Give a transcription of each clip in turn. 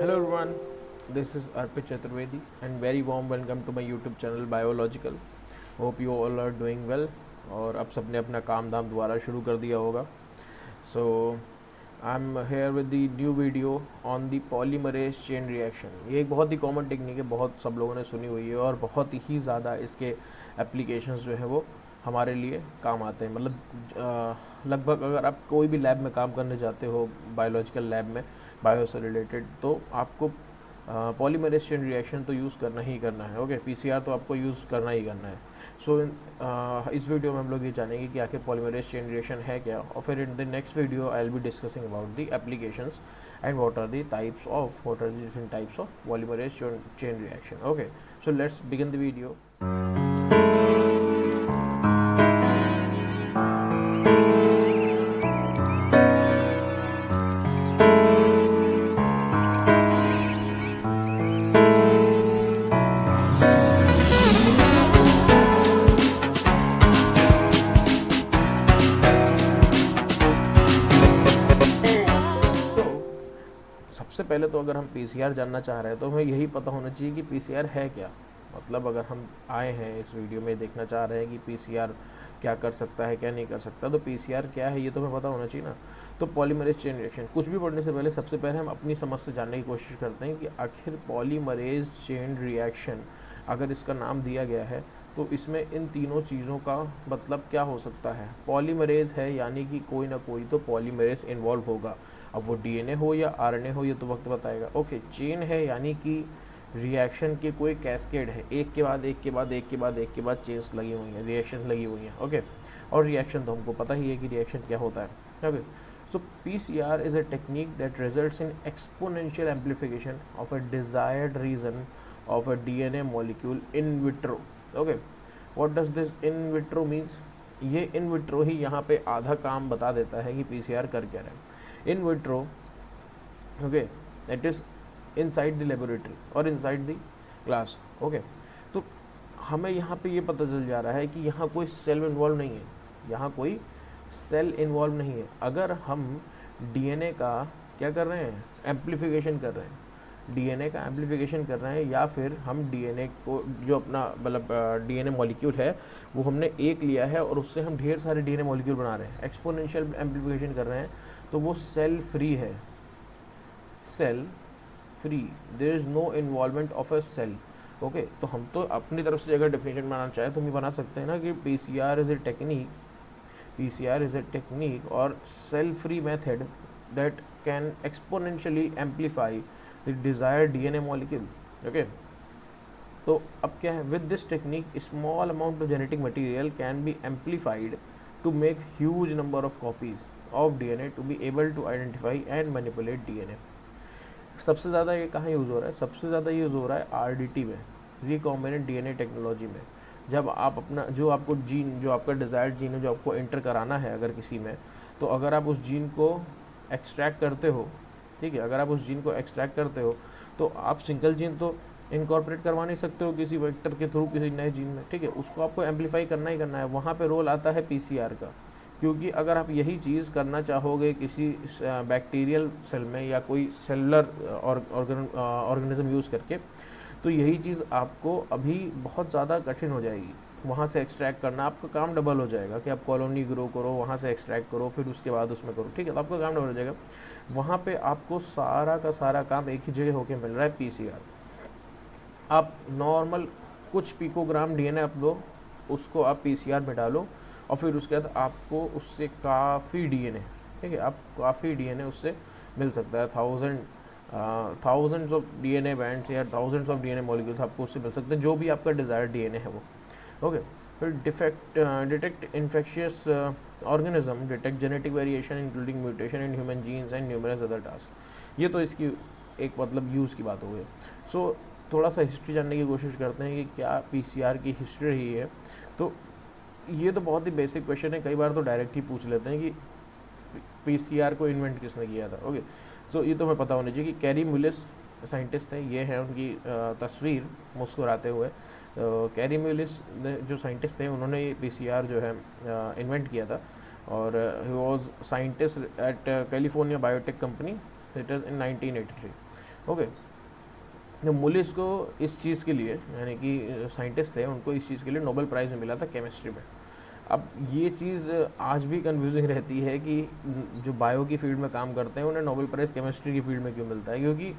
Hello everyone, this is Arpit Chaturvedi and very warm welcome to my YouTube channel Biological. Hope you all are doing well और अब सबने अपना काम धाम दोबारा शुरू कर दिया होगा. So I'm here with the new video on the polymerase chain reaction. ये एक बहुत ही कॉमन टेक्निक है, बहुत सब लोगों ने सुनी हुई है और बहुत ही ज़्यादा इसके एप्लीकेशंस जो है वो हमारे लिए काम आते हैं. मतलब लगभग अगर आप कोई भी लैब में काम करने जाते हो, बायोलॉजिकल लैब में बायो से रिलेटेड, तो आपको पॉलीमरेज चेन रिएक्शन तो यूज़ करना ही करना है. ओके, पीसीआर तो आपको यूज़ करना ही करना है. सो इस वीडियो में हम लोग ये जानेंगे कि आखिर पॉलीमरेज चेन रिएक्शन है क्या, और फिर in the next video I will be discussing about the applications and what are the different types of polymerase chain reaction. Okay, so let's begin the video. सबसे पहले तो अगर हम पीसीआर जानना चाह रहे हैं तो हमें यही पता होना चाहिए कि पीसीआर है क्या. मतलब अगर हम आए हैं इस वीडियो में देखना चाह रहे हैं कि पीसीआर क्या कर सकता है, क्या नहीं कर सकता, तो पीसीआर क्या है ये तो हमें पता होना चाहिए ना. तो पॉलीमरेज चेन रिएक्शन, कुछ भी पढ़ने से पहले सबसे पहले हम अपनी समझ से जानने की कोशिश करते हैं कि आखिर पॉलीमरेज चेन रिएक्शन अगर इसका नाम दिया गया है तो इसमें इन तीनों चीज़ों का मतलब क्या हो सकता है. पॉलीमरेज है यानी कि कोई ना कोई तो पॉलीमरेज इन्वॉल्व होगा. अब वो डीएनए हो या आरएनए हो ये तो वक्त बताएगा. ओके, चेन है यानी कि रिएक्शन के कोई कैस्केड है, एक के बाद एक के बाद एक के बाद एक के बाद चेन्स लगी हुई हैं, रिएक्शन लगी हुई हैं. ओके, और रिएक्शन तो हमको पता ही है कि रिएक्शन क्या होता है. Okay, so PCR is a technique that results in exponential amplification of a desired region of a DNA molecule in vitro. Okay, what does this in vitro means? ये in vitro ही यहाँ पे आधा काम बता देता है कि PCR कर क्या रहा है. In vitro, okay, that is inside the laboratory or inside the class. Okay, तो हमें यहाँ पे ये पता चल जा रहा है कि यहाँ कोई सेल इन्वॉल्व नहीं है, यहाँ कोई सेल इन्वॉल्व नहीं है. अगर हम डीएनए का क्या कर रहे हैं, एम्प्लीफिकेशन कर रहे हैं, डीएनए का एम्प्लीफिकेशन कर रहे हैं, या फिर हम डीएनए को जो अपना मतलब डीएनए मॉलिक्यूल है वो हमने एक लिया है और उससे हम ढेर सारे डीएनए मॉलिक्यूल बना रहे हैं, एक्सपोनेंशियल एम्प्लीफिकेशन कर रहे हैं, तो वो सेल फ्री है. Cell free, there is no involvement of a cell. Okay, तो हम तो अपनी तरफ से अगर डेफिनेशन बनाना चाहें तो हम ये बना सकते हैं ना कि PCR is a technique or cell-free method that can exponentially amplify the desired DNA molecule. Okay, तो अब क्या है, with this technique small amount of genetic material can be amplified to make huge number of copies of DNA to be able to identify and manipulate DNA. सबसे ज़्यादा ये कहाँ use हो रहा है, सबसे ज़्यादा यूज़ हो रहा है आरडीटी में, रिकॉम्बिनेंट डीएनए टेक्नोलॉजी में. जब आप अपना जो आपको जीन, जो आपका डिज़ायर्ड जीन है, जो आपको एंटर कराना है अगर किसी में, तो अगर आप उस जीन को एक्सट्रैक्ट करते हो, ठीक है, अगर आप उस जीन को एक्सट्रैक्ट करते हो तो आप सिंगल जीन तो इनकॉर्पोरेट करवा नहीं सकते हो किसी वेक्टर के थ्रू किसी नए जीन में, ठीक है, उसको आपको एम्पलीफाई करना ही करना है. वहाँ पे रोल आता है पीसीआर का, क्योंकि अगर आप यही चीज़ करना चाहोगे किसी बैक्टीरियल सेल में या कोई सेलुलर ऑर्गेनिज्म यूज़ करके, तो यही चीज़ आपको अभी बहुत ज़्यादा कठिन हो जाएगी. वहाँ से एक्सट्रैक्ट करना, आपका काम डबल हो जाएगा कि आप कॉलोनी ग्रो करो, वहाँ से एक्सट्रैक्ट करो, फिर उसके बाद उसमें करो, ठीक है, तो आपका काम डबल हो जाएगा. वहाँ पे आपको सारा का सारा काम एक ही जगह होके मिल रहा है, पीसीआर. आप नॉर्मल कुछ पिकोग्राम डीएनए आप लो, उसको आप पीसीआर में डालो और फिर उसके बाद आपको उससे काफ़ी डीएनए, ठीक है, आप काफ़ी डीएनए उससे मिल सकता है. थाउजेंड्स ऑफ डीएनए बैंड्स या थाउजेंड्स ऑफ डीएनए मॉलिक्यूल्स आपको उससे मिल सकते हैं, जो भी आपका डिज़ायर्ड डीएनए है वो. ओके, फिर detect infectious organism, detect genetic variation including mutation in human genes and numerous other task. ये तो इसकी एक मतलब यूज़ की बात हो गई. सो थोड़ा सा हिस्ट्री जानने की कोशिश करते हैं कि क्या पीसीआर की हिस्ट्री रही है. तो ये तो बहुत ही बेसिक क्वेश्चन है, कई बार तो डायरेक्ट ही पूछ लेते हैं कि पीसीआर को इन्वेंट किसने किया था. ओके, सो ये तो हमें पता होना चाहिए कि कैरी मुलिस साइंटिस्ट थे, ये है उनकी तस्वीर मुस्कुराते हुए. कैरी मुलिस जो साइंटिस्ट थे उन्होंने ये पीसीआर जो है इन्वेंट किया था, और he was scientist at California biotech company. It is in 1983. Okay. तो मुलिस को इस चीज़ के लिए, यानी कि साइंटिस्ट थे, उनको इस चीज़ के लिए नोबेल प्राइज़ मिला था केमिस्ट्री में। अब ये चीज़ आज भी कन्फ्यूजिंग रहती है कि जो बायो की फील्ड में काम करते हैं उन्हें नोबेल प्राइज़ केमिस्ट्री की फील्ड में क्यों मिलता है, क्योंकि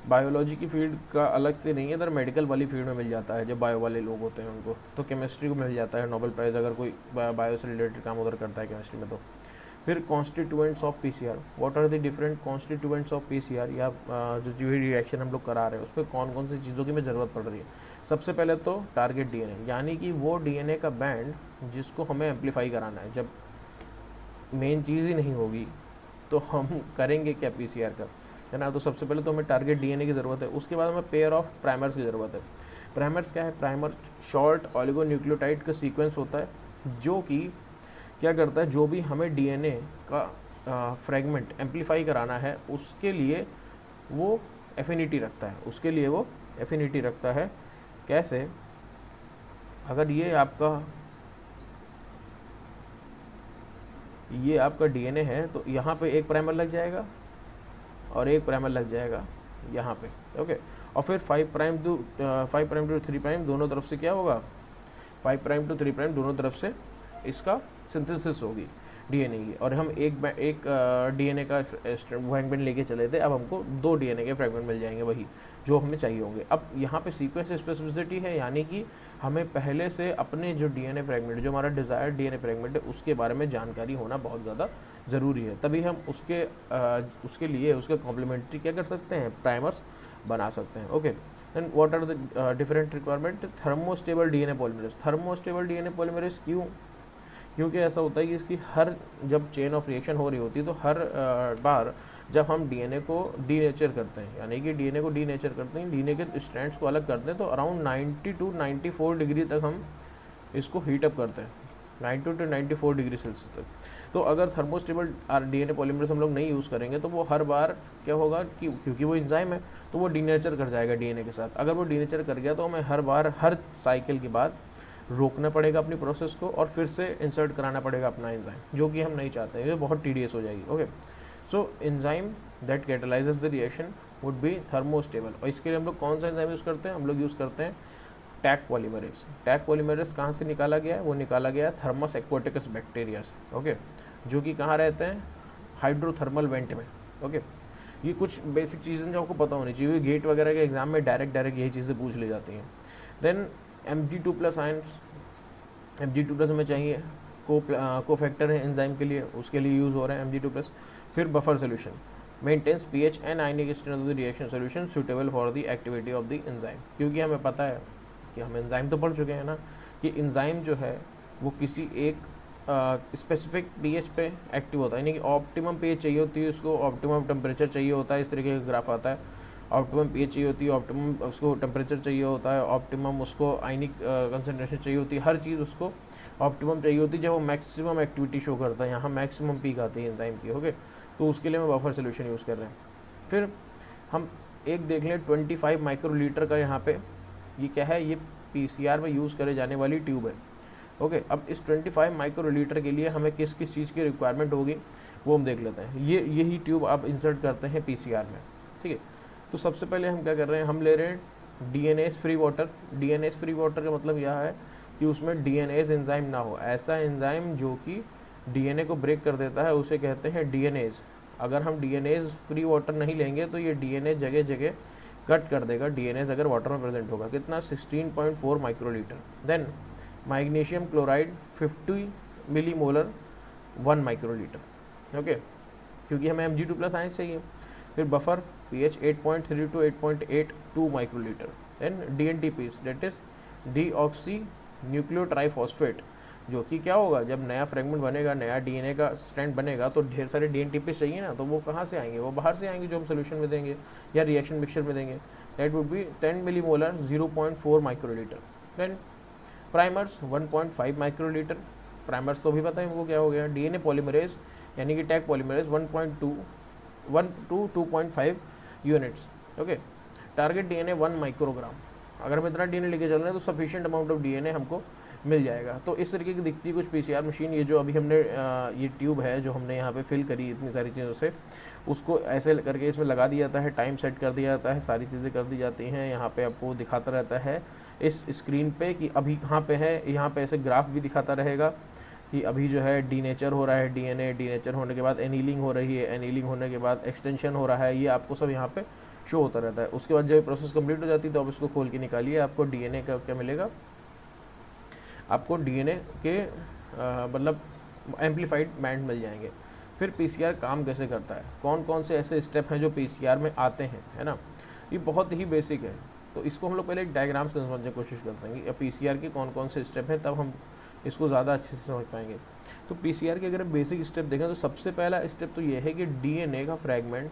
बायोलॉजी की फील्ड का अलग से नहीं है, इधर मेडिकल वाली फील्ड में मिल जाता है। जो बायो वाले लोग होते हैं उनको तो केमिस्ट्री को मिल जाता है नोबेल प्राइज़, अगर कोई बायो से रिलेटेड काम उधर करता है केमिस्ट्री में तो। फिर constituents of PCR, what are the different constituents of PCR, या जो भी रिएक्शन हम लोग करा रहे हैं उस पर कौन कौन सी चीज़ों की में ज़रूरत पड़ रही है। सबसे पहले तो टारगेट डीएनए, यानी कि वो डीएनए का बैंड जिसको हमें एम्पलीफाई कराना है। जब मेन चीज़ ही नहीं होगी तो हम करेंगे क्या पीसीआर का, है ना। तो सबसे पहले तो हमें टारगेट डीएनए की ज़रूरत है। उसके बाद हमें पेयर ऑफ प्राइमर्स की ज़रूरत है। प्राइमर्स क्या है? प्राइमर शॉर्ट ऑलिगोन्यूक्लियोटाइड का सीक्वेंस होता है जो कि क्या करता है, जो भी हमें डीएनए का फ्रेगमेंट एम्पलीफाई कराना है उसके लिए वो एफिनिटी रखता है, उसके लिए वो एफिनिटी रखता है। कैसे? अगर ये आपका डीएनए है तो यहाँ पे एक प्राइमर लग जाएगा और एक प्राइमर लग जाएगा यहाँ पे, ओके। और फिर 5 प्राइम टू 3 प्राइम दोनों तरफ से क्या होगा, 5 प्राइम टू 3 प्राइम दोनों तरफ से इसका सिंथेसिस होगी डीएनए की। और हम एक डीएनए का फ्रैगमेंट लेके चले थे, अब हमको 2 डीएनए के फ्रैगमेंट मिल जाएंगे, वही जो हमें चाहिए होंगे। अब यहाँ पे सीक्वेंस स्पेसिफिसिटी है, यानी कि हमें पहले से अपने जो डीएनए फ्रैगमेंट, जो हमारा डिज़ायर्ड डीएनए फ्रैगमेंट है, उसके बारे में जानकारी होना बहुत ज़्यादा ज़रूरी है। तभी हम उसके लिए उसके कॉम्प्लीमेंट्री क्या कर सकते हैं, प्राइमर्स बना सकते हैं, okay. Then what are the different requirement? Thermostable DNA polymerase. Thermostable DNA polymerase क्यों? क्योंकि ऐसा होता है कि इसकी जब चेन ऑफ रिएक्शन हो रही होती है तो हर बार जब हम डीएनए को डीनेचर करते हैं, यानी कि डीएनए को डीनेचर करते हैं, डीएनए के स्ट्रैंड्स को अलग करते हैं, तो अराउंड 90 to 94 डिग्री तक हम इसको हीटअप करते हैं, 90 to 94 डिग्री सेल्सियस तक। तो अगर थर्मोस्टेबल डीएनए पॉलीमरेज हम लोग नहीं यूज़ करेंगे तो वो हर बार क्या होगा कि क्योंकि वो एंजाइम है तो वो डीनेचर कर जाएगा डीएनए के साथ। अगर वो डीनेचर कर गया तो हमें हर बार हर साइकिल के बाद रोकना पड़ेगा अपनी प्रोसेस को और फिर से इंसर्ट कराना पड़ेगा अपना एंजाइम, जो कि हम नहीं चाहते हैं, ये बहुत टीडियस हो जाएगी, okay. So enzyme that कैटलाइजेस the reaction would be thermostable. और इसके लिए हम लोग कौन सा एंजाइम यूज़ करते हैं? हम लोग यूज़ करते हैं टैक पॉलीमरेज। टैक पॉलीमरेज कहाँ से निकाला गया है? वो निकाला गया है थर्मस एक्वाटिकस बैक्टीरिया से, ओके, जो कि कहाँ रहते हैं? हाइड्रोथर्मल वेंट में, ओके। ये कुछ बेसिक चीज़ें जो आपको पता होनी चाहिए, गेट वगैरह के एग्जाम में डायरेक्ट यही चीज़ें पूछ ली जाती हैं। देन Mg2+ आयंस, Mg2+ हमें चाहिए, को फैक्टर है एंजाइम के लिए, उसके लिए यूज़ हो रहा है Mg2+। फिर buffer solution maintains pH and ionic state of the reaction solution suitable for the activity of the enzyme. क्योंकि हमें पता है कि हम एंजाइम तो पढ़ चुके हैं ना, कि एंजाइम जो है वो किसी एक स्पेसिफिक pH पे एक्टिव होता है, यानी कि ऑप्टिमम pH चाहिए होती है उसको, ऑप्टिमम टेम्परेचर चाहिए होता है, इस तरीके का ग्राफ आता है। ऑप्टिमम pH चाहिए होती है, ऑप्टिमम उसको टेम्परेचर चाहिए होता है, ऑप्टिमम उसको आयनिक कंसनट्रेशन चाहिए होती है, हर चीज़ उसको ऑप्टिमम चाहिए होती है जब वो मैक्सिमम एक्टिविटी शो करता है। यहाँ मैक्सिमम पीक आती है एंजाइम की, ओके। तो उसके लिए हम बफर सोल्यूशन यूज़ कर रहे हैं। फिर हम एक देख लें 25 माइक्रोलीटर का, यहाँ पे ये क्या है? ये पीसीआर में यूज़ करे जाने वाली ट्यूब है, ओके। अब इस 25 माइक्रोलीटर के लिए हमें किस किस चीज़ की रिक्वायरमेंट होगी वो हम देख लेते हैं। यही ट्यूब आप इंसर्ट करते हैं पीसीआर में, ठीक है। तो सबसे पहले हम क्या कर रहे हैं, हम ले रहे हैं DNAs free water. DNAs free water का मतलब यह है कि उसमें डीएनएज एंजाइम ना हो, ऐसा एंजाइम जो कि डीएनए को ब्रेक कर देता है उसे कहते हैं डीएनएज। अगर हम डीएनएज फ्री वाटर नहीं लेंगे तो ये डीएनए जगह जगह कट कर देगा डीएनएज अगर वाटर में प्रेजेंट होगा। कितना? 16.4 microlitre. Then magnesium chloride 50 millimolar 1 microlitre, okay, क्योंकि हमें Mg2+ आयंस चाहिए। फिर buffer pH 8.3 to 8.82 microlitre. Then DNTPs that is deoxy nucleotriphosphate, जो कि क्या होगा, जब नया फ्रेगमेंट बनेगा, नया डीएनए का स्ट्रैंड बनेगा तो ढेर सारे DNTPs चाहिए ना, तो वो कहाँ से आएंगे? वो बाहर से आएंगे जो हम सोल्यूशन में देंगे या रिएक्शन मिक्सचर में देंगे। That would be 10 millimolar 0.4 microlitre. Then primers 1.5 microlitre. Primers तो भी पता है हमको क्या हो गया, डीएनए पॉलीमरेज यानी कि tag polymerase 1 to 2.5 units, okay. Target DNA 1 microgram. अगर हम इतना डीएनए लेके चल रहे हैं तो सफिशिएंट अमाउंट ऑफ डीएनए हमको मिल जाएगा। तो इस तरीके की दिखती है कुछ पीसीआर मशीन। ये जो अभी हमने ये ट्यूब है जो हमने यहाँ पे फिल करी इतनी सारी चीज़ों से, उसको ऐसे करके इसमें लगा दिया जाता है, टाइम सेट कर दिया जाता है, सारी चीज़ें कर दी जाती हैं। यहाँ पे आपको दिखाता रहता है इस स्क्रीन पे कि अभी कहाँ पे है। यहाँ पे ऐसे ग्राफ भी दिखाता रहेगा कि अभी जो है डीनेचर हो रहा है डीएनए, डीनेचर होने के बाद एनीलिंग हो रही है, एनीलिंग होने के बाद एक्सटेंशन हो रहा है, ये आपको सब यहाँ पे शो होता रहता है। उसके बाद जब प्रोसेस कंप्लीट हो जाती है तो आप इसको खोल के निकालिए, आपको डीएनए का क्या मिलेगा, आपको डीएनए के मतलब एम्पलीफाइड बैंड मिल जाएंगे। फिर पीसीआर काम कैसे करता है, कौन कौन से ऐसे स्टेप हैं जो पीसीआर में आते हैं, है ना, ये बहुत ही बेसिक है। तो इसको हम लोग पहले एक डायग्राम से समझने की कोशिश करते हैं कि पीसीआर के कौन कौन से स्टेप हैं, तब हम इसको ज़्यादा अच्छे से समझ पाएंगे। तो पीसीआर के अगर बेसिक स्टेप देखें तो सबसे पहला स्टेप तो ये है कि डीएनए का फ्रैगमेंट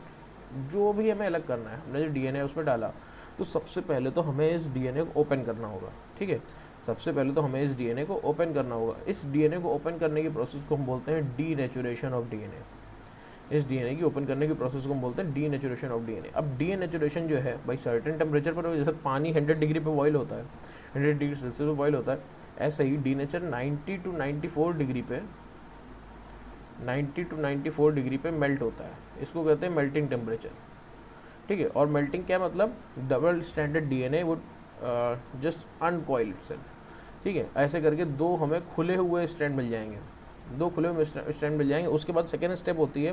जो भी हमें अलग करना है, हमने जो डीएनए उसमें डाला, तो सबसे पहले तो हमें इस डीएनए को ओपन करना होगा। ठीक है, सबसे पहले तो हमें इस डीएनए को ओपन करना होगा। इस डीएनए को ओपन करने की प्रोसेस को हम बोलते हैं डीनेचुरेशन ऑफ डीएनए। इस डीएनए की ओपन करने की प्रोसेस को हम बोलते हैं डीनेचुरेशन ऑफ डीएनए। अब डीनेचुरेशन जो है भाई सर्टेन टेम्परेचर पर, जैसे पानी 100 डिग्री पे बॉयल होता है, 100 डिग्री सेल्सियस पे बॉयल होता है, ऐसे ही डीनेचर 90 टू 94 डिग्री पे 90 टू 94 डिग्री पे मेल्ट होता है। इसको कहते हैं मेल्टिंग टेम्परेचर। ठीक है, और मेल्टिंग क्या मतलब, double standard DNA would just uncoil itself. ठीक है, ऐसे करके दो हमें खुले हुए स्ट्रैंड मिल जाएंगे, दो खुले हुए स्ट्रैंड मिल जाएंगे। उसके बाद सेकेंड स्टेप होती है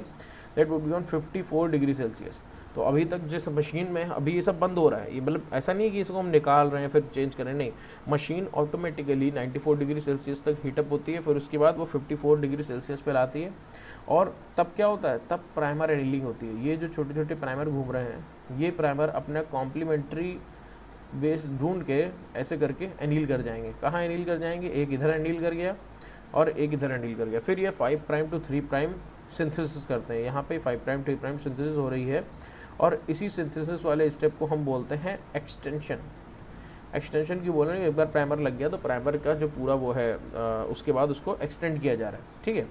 that would be on 54 degree Celsius. तो अभी तक जिस मशीन में अभी ये सब बंद हो रहा है, ये मतलब ऐसा नहीं है कि इसको हम निकाल रहे हैं फिर चेंज करें, नहीं, मशीन ऑटोमेटिकली 94 डिग्री सेल्सियस तक हीटअप होती है, फिर उसके बाद वो 54 डिग्री सेल्सियस पे लाती है। और तब क्या होता है, तब प्राइमर एनीलिंग होती है। ये जो छोटे छोटे प्राइमर घूम रहे हैं, ये प्राइमर अपना कॉम्प्लीमेंट्री बेस ढूंढ के ऐसे करके एनील कर जाएंगे। कहाँ एनील कर जाएंगे, एक इधर एनील कर गया और एक इधर एनील कर गया। फिर ये 5 प्राइम टू 3 प्राइम सिंथेसिस करते हैं। यहाँ पे 5 प्राइम 3 प्राइम सिंथेसिस हो रही है, और इसी सिंथेसिस वाले स्टेप को हम बोलते हैं एक्सटेंशन। एक्सटेंशन की बोल रहे हैं, एक बार प्राइमर लग गया तो प्राइमर का जो पूरा वो है उसके बाद उसको एक्सटेंड किया जा रहा है। ठीक है,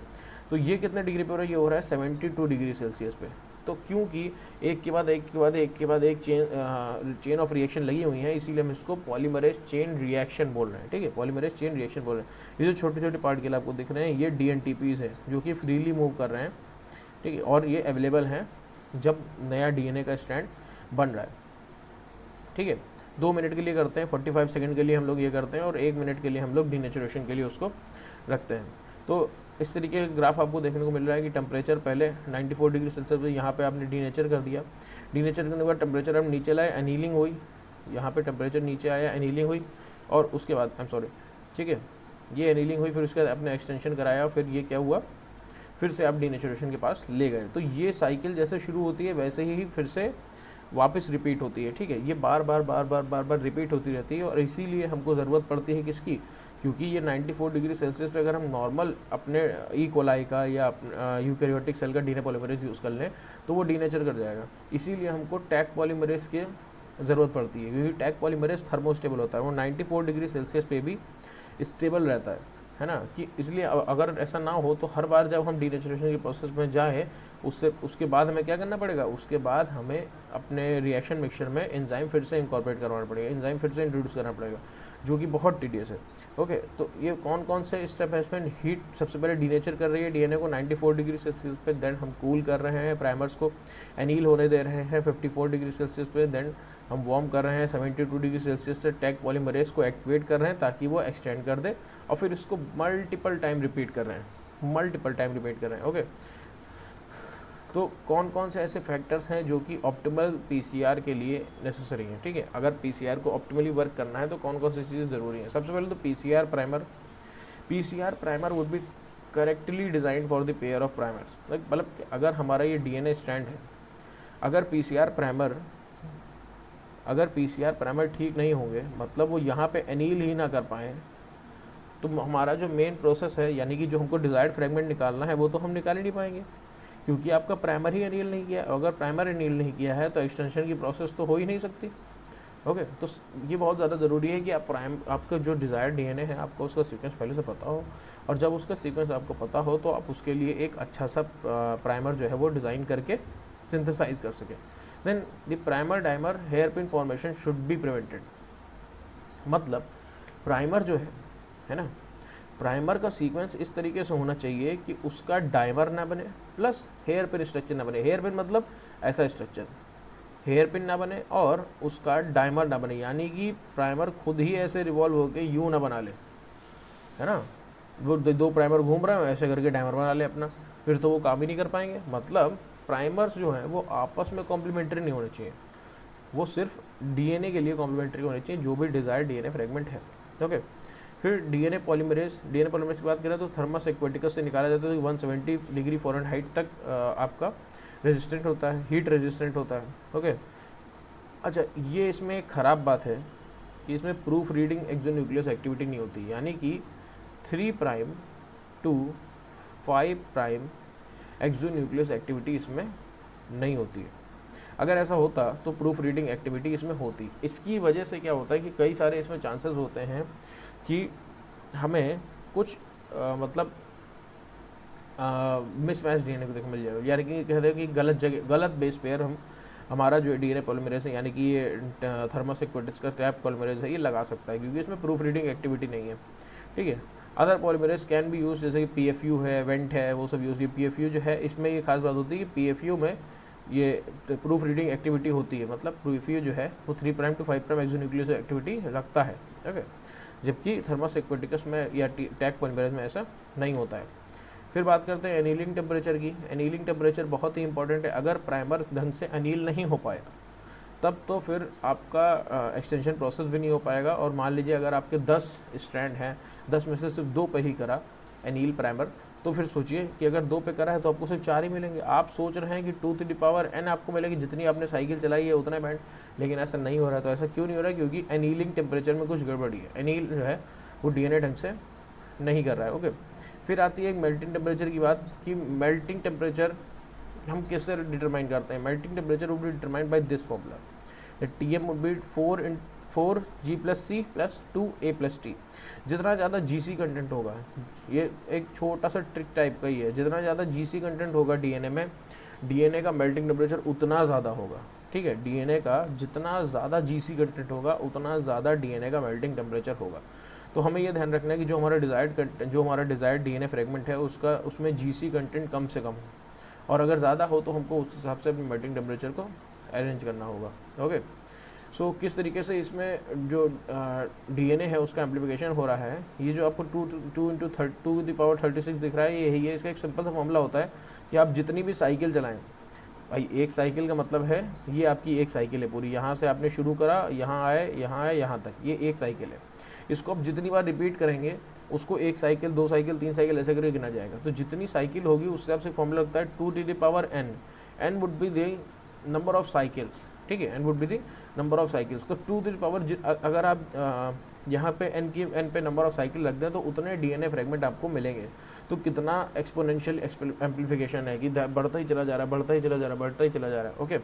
तो ये कितने डिग्री पे हो रहा है, ये हो रहा है 72 डिग्री सेल्सियस पे। तो क्योंकि एक के बाद एक के बाद एक के बाद एक चेन ऑफ रिएक्शन लगी हुई है, इसीलिए हम इसको पॉलीमरेज चेन रिएक्शन बोल रहे हैं। ठीक है, पॉलीमरेज चेन रिएक्शन बोल रहे हैं। ये जो छोटे छोटे पार्टिकल आपको दिख रहे हैं, ये डीएनटीपीज है जो कि फ्रीली मूव कर रहे हैं। ठीक है, और ये अवेलेबल हैं जब नया डीएनए का स्ट्रैंड बन रहा है। ठीक है, 2 मिनट के लिए करते हैं, 45 सेकंड के लिए हम लोग ये करते हैं, और 1 मिनट के लिए हम लोग डीनेचुरेशन के लिए उसको रखते हैं। तो इस तरीके का ग्राफ आपको देखने को मिल रहा है कि टेम्परेचर पहले 94 डिग्री सेल्सियस पे यहाँ पे आपने डीनेचर कर दिया, डीनेचर करने के बाद टेम्परेचर अब नीचे लाए, एनीलिंग हुई, यहाँ पे टेम्परेचर नीचे आया, एनीलिंग हुई, और उसके बाद ठीक है, ये एनीलिंग हुई, फिर उसके बाद आपने एक्सटेंशन कराया, फिर ये क्या हुआ, फिर से आप डीनेचुरेशन के पास ले गए। तो ये साइकिल जैसे शुरू होती है वैसे ही फिर से वापस रिपीट होती है। ठीक है, ये बार बार रिपीट होती रहती है, और इसीलिए हमको ज़रूरत पड़ती है किसकी, क्योंकि ये 94 डिग्री सेल्सियस पे अगर हम नॉर्मल अपने ई कोलाई का या यूकैरियोटिक सेल का डीएनए पॉलीमरेज यूज़ कर लें तो वो डीनेचर कर जाएगा। इसीलिए हमको टैग पॉलीमरेज की ज़रूरत पड़ती है, क्योंकि टैग पॉलीमरेज थर्मोस्टेबल होता है, वो 94 डिग्री सेल्सियस पे भी स्टेबल रहता है ना, कि इसलिए अगर ऐसा ना हो तो हर बार जब हम डीनेचुरेशन के प्रोसेस में जाएँ उसके बाद हमें क्या करना पड़ेगा, उसके बाद हमें अपने रिएक्शन मिक्सचर में एंजाइम फिर से इंकॉर्पोरेट करवाना पड़ेगा, एंजाइम फिर से इंट्रोड्यूस करना पड़ेगा, जो कि बहुत टीडियस है। ओके, तो ये कौन कौन से स्टेप है इसमें, हीट सबसे पहले डीनेचर कर रही है डीएनए को 94 डिग्री सेल्सियस पे, देन हम कूल कर रहे हैं, प्राइमर्स को एनील होने दे रहे हैं 54 डिग्री सेल्सियस पे, देन हम वार्म कर रहे हैं 72 डिग्री सेल्सियस से, टैग पॉलीमरेज को एक्टिवेट कर रहे हैं ताकि वो एक्सटेंड कर दे, और फिर इसको मल्टीपल टाइम रिपीट कर रहे हैं। ओके, तो कौन कौन से ऐसे फैक्टर्स हैं जो कि ऑप्टिमल पीसीआर के लिए नेसेसरी हैं। ठीक है, अगर पीसीआर को ऑप्टिमली वर्क करना है तो कौन कौन सी चीज़ें ज़रूरी हैं। सबसे पहले तो PCR primer would be correctly design for the pair of primers. मतलब अगर हमारा ये डीएनए स्ट्रैंड है, अगर पीसीआर प्राइमर ठीक नहीं होंगे, मतलब वो यहाँ पे एनील ही ना कर पाएँ, तो हमारा जो मेन प्रोसेस है, यानी कि जो हमको डिज़ायर्ड फ्रेगमेंट निकालना है, वो तो हम निकाल ही नहीं पाएंगे, क्योंकि आपका प्राइमर ही एनील नहीं किया। अगर प्राइमर एनील नहीं किया है तो एक्सटेंशन की प्रोसेस तो हो ही नहीं सकती। ओके, तो ये बहुत ज़्यादा ज़रूरी है कि आपका जो डिज़ायर्ड डीएनए है आपको उसका सीक्वेंस पहले से पता हो, और जब उसका सीक्वेंस आपको पता हो तो आप उसके लिए एक अच्छा सा प्राइमर जो है वो डिज़ाइन करके सिंथेसाइज कर सकें। Then the primer dimer hairpin formation should be prevented. मतलब प्राइमर जो है है ना। प्राइमर का सीक्वेंस इस तरीके से होना चाहिए कि उसका डाइमर ना बने प्लस हेयर पिन स्ट्रक्चर ना बने। हेयर पिन मतलब ऐसा स्ट्रक्चर, हेयर पिन ना बने और उसका डाइमर ना बने, यानी कि प्राइमर खुद ही ऐसे रिवॉल्व होकर यू ना बना ले, है ना। वो दो प्राइमर घूम रहे हैं ऐसे करके डाइमर बना ले अपना, फिर तो वो काम ही नहीं कर पाएंगे। मतलब प्राइमर्स जो हैं वो आपस में कॉम्प्लीमेंट्री नहीं होने चाहिए, वो सिर्फ डीएनए के लिए कॉम्प्लीमेंट्री होने चाहिए, जो भी डिजायर्ड डीएनए फ्रेगमेंट है। ओके, फिर डीएनए पॉलीमरेज की बात करें तो थर्मस एक्वेटिकस से निकाला जाता है, तो 170 डिग्री फ़ारेनहाइट तक आपका रेजिस्टेंट होता है, हीट रेजिस्टेंट होता है। ओके, अच्छा ये इसमें एक ख़राब बात है कि इसमें प्रूफ रीडिंग एक्सोन्यूक्लियस एक्टिविटी नहीं होती, यानी कि 3 prime to 5 prime exonuclease activity इसमें नहीं होती है। अगर ऐसा होता तो प्रूफ रीडिंग एक्टिविटी इसमें होती। इसकी वजह से क्या होता है कि कई सारे इसमें चांसेस होते हैं कि हमें कुछ मतलब मिसमैच डीएनए को देखने मिल जाएगा, यानी कि कहते हैं कि गलत जगह गलत बेस पेयर हमारा जो डीएनए पॉलीमरेज है, यानी कि ये थर्मस एक्वेटिकस का ट्रैप पॉलीमरेज है, ये लगा सकता है, क्योंकि इसमें प्रूफ रीडिंग एक्टिविटी नहीं है। ठीक है, other polymerase can be use, जैसे कि पीएफयू है, वेंट है, वो सब यूज़। पीएफयू जो है इसमें ये खास बात होती है कि पीएफयू में ये प्रूफ रीडिंग एक्टिविटी होती है, मतलब पीएफयू जो है वो 3 prime to 5 prime exonuclease activity रखता है। ओके, जबकि थर्मस एक्वेटिकस में या टैग पॉलीमरेज में ऐसा नहीं होता है। फिर बात करते हैं एनीलिंग टेम्परेचर की। एनीलिंग टेम्परेचर बहुत ही इंपॉर्टेंट है। अगर प्राइमर ढंग से अनील नहीं हो पाया तब तो फिर आपका एक्सटेंशन प्रोसेस भी नहीं हो पाएगा। और मान लीजिए अगर आपके 10 स्ट्रैंड हैं, 10 में से सिर्फ 2 पे ही करा एनील प्राइमर, तो फिर सोचिए कि अगर 2 पे करा है तो आपको सिर्फ 4 ही मिलेंगे। आप सोच रहे हैं कि 2⁻n आपको मिलेगी, जितनी आपने साइकिल चलाई है उतना बैंड, लेकिन ऐसा नहीं हो रहा है। तो ऐसा क्यों नहीं हो रहा है? क्योंकि एनीलिंग टेम्परेचर में कुछ गड़बड़ी है, एनील जो है वो डीएनए ढंग से नहीं कर रहा है। ओके, फिर आती है एक मेल्टिंग टेम्परेचर की बात, कि मेल्टिंग टेम्परेचर हम कैसे डिटरमाइन करते हैं। Melting temperature would be determined by this formula, Tm would be 4G+C + 2A+T। जितना ज़्यादा GC कंटेंट होगा, ये एक छोटा सा ट्रिक टाइप का ही है, जितना ज़्यादा GC कंटेंट होगा डीएनए में, डीएनए का मेल्टिंग टेम्परेचर उतना ज़्यादा होगा। ठीक है, डीएनए का जितना ज़्यादा GC कंटेंट होगा उतना ज़्यादा डीएनए का मेल्टिंग टेम्परेचर होगा। तो हमें ये ध्यान रखना है कि जो हमारा डिज़ायर्ड डीएनए फ्रेगमेंट है उसमें GC कंटेंट कम से कम हो, और अगर ज़्यादा हो तो हमको उस हिसाब से अपनी मेल्टिंग टेम्परेचर को अरेंज करना होगा। ओके, सो किस तरीके से इसमें जो डीएनए है उसका एम्प्लीफिकेशन हो रहा है, ये जो आपको 2×2⁻36 दिख रहा है, यही है। इसका एक सिंपल सा फॉर्मूला होता है कि आप जितनी भी साइकिल चलाएं, भाई एक साइकिल का मतलब है ये आपकी एक साइकिल है पूरी, यहाँ से आपने शुरू करा, यहाँ आए, यहाँ तक, ये एक साइकिल है। इसको आप जितनी बार रिपीट करेंगे उसको 1 साइकिल, 2 साइकिल, 3 साइकिल ऐसे करके गिना जाएगा। तो जितनी साइकिल होगी उस हिसाब से फॉर्मूला लगता है 2⁻n। n would be the number of cycles. ठीक है, n would be the number of cycles. तो 2 अगर आप यहाँ पे n पे नंबर ऑफ साइकिल लग दें तो उतने डीएनए फ्रेगमेंट आपको मिलेंगे। तो कितना एक्सपोनेंशियल एम्प्लीफिकेशन है कि बढ़ता ही चला जा रहा है, बढ़ता ही चला जा रहा है, बढ़ता ही चला जा रहा है। ओके,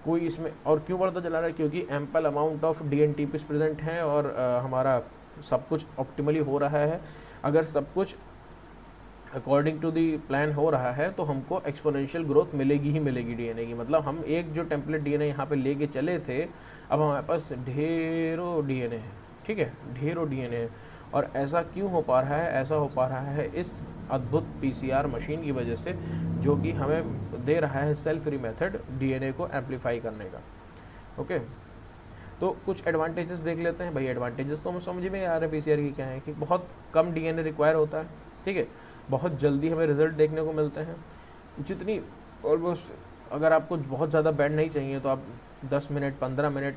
कोई इसमें, और क्यों बढ़ता चला रहा है? क्योंकि एम्पल अमाउंट ऑफ डीएनटीपीस प्रेजेंट हैं और हमारा सब कुछ ऑप्टिमली हो रहा है। अगर सब कुछ अकॉर्डिंग टू दी प्लान हो रहा है तो हमको एक्सपोनेंशियल ग्रोथ मिलेगी ही मिलेगी डीएनए की। मतलब हम एक जो टेम्पलेट डीएनए यहाँ पे लेके चले थे, अब हमारे पास ढेरों डीएनए है। ठीक है, ढेरों डीएनए है। और ऐसा क्यों हो पा रहा है? ऐसा हो पा रहा है इस अद्भुत पीसीआर मशीन की वजह से, जो कि हमें दे रहा है सेल्फ फ्री मेथड डीएनए को एम्पलीफाई करने का। ओके, तो कुछ एडवांटेजेस देख लेते हैं। भाई एडवांटेजेस तो हमें समझ में आ रहे हैं पीसीआर की क्या है, कि बहुत कम डीएनए रिक्वायर होता है। ठीक है, बहुत जल्दी हमें रिजल्ट देखने को मिलते हैं। जितनी ऑलमोस्ट, अगर आपको बहुत ज़्यादा बैंड नहीं चाहिए तो आप 10 मिनट, 15 मिनट,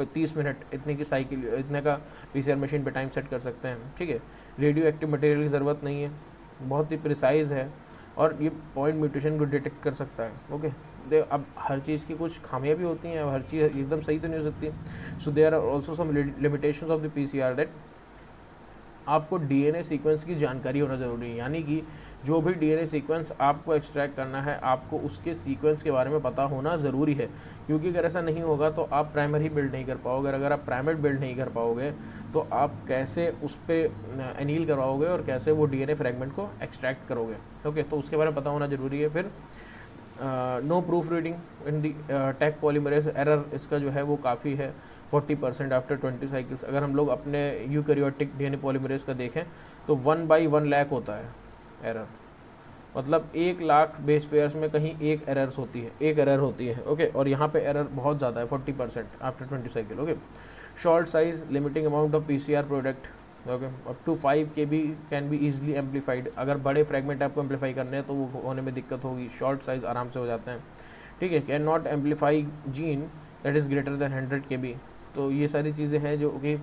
30 मिनट इतने की साइकिल, इतने का पीसीआर मशीन पे टाइम सेट कर सकते हैं। ठीक है, रेडियो एक्टिव मटेरियल की ज़रूरत नहीं है, बहुत ही प्रिसाइज है और ये पॉइंट म्यूटेशन को डिटेक्ट कर सकता है। ओके, अब हर चीज़ की कुछ खामियां भी होती हैं, हर चीज़ एकदम सही तो नहीं हो सकती। So there are also some limitations of the PCR, that आपको डीएनए सीक्वेंस की जानकारी होना ज़रूरी है। यानी कि जो भी डीएनए सीक्वेंस आपको एक्सट्रैक्ट करना है, आपको उसके सीक्वेंस के बारे में पता होना ज़रूरी है। क्योंकि अगर ऐसा नहीं होगा तो आप प्राइमर ही बिल्ड नहीं कर पाओगे। अगर आप प्राइमर बिल्ड नहीं कर पाओगे तो आप कैसे उस पर एनील करवाओगे और कैसे वो डीएनए फ्रेगमेंट को एक्सट्रैक्ट करोगे। ओके, तो उसके बारे में पता होना ज़रूरी है। फिर no proofreading in the Taq polymerase error, इसका जो है वो काफ़ी है। 40% आफ्टर 20 साइकिल्स। अगर हम लोग अपने यूकैरियोटिक डीएनए पॉलीमरेज का देखें तो 1/1 लाख होता है एरर, मतलब 1 लाख बेस पेयर्स में कहीं एक एरर होती है ओके। और यहाँ पे एरर बहुत ज़्यादा है 40% after 20 cycle okay. Short size limiting amount of PCR product okay, up to 5 KB can be easily amplified. अगर बड़े फ्रेगमेंट आपको एम्पलीफाई करने हैं तो वो होने में दिक्कत होगी, शॉर्ट साइज आराम से हो जाते हैं, ठीक है। Can not amplify gene that is greater than 100 KB। तो ये सारी चीज़ें हैं जो कि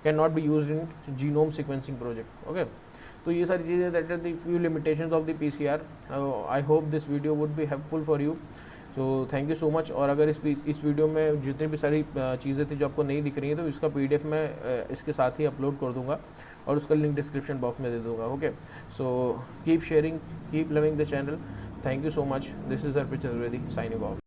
can not be used in genome sequencing project okay. तो ये सारी चीज़ें that are the few limitations of the PCR. I hope this video would be helpful for you, so thank you so much. और अगर इस video में जितनी भी सारी चीज़ें थी जो आपको नहीं दिख रही हैं तो इसका PDF मैं इसके साथ ही अपलोड कर दूंगा और उसका लिंक डिस्क्रिप्शन बॉक्स में दे दूंगा okay. So keep sharing, keep loving the channel, thank you so much. This is Arpit Chaturvedi signing off.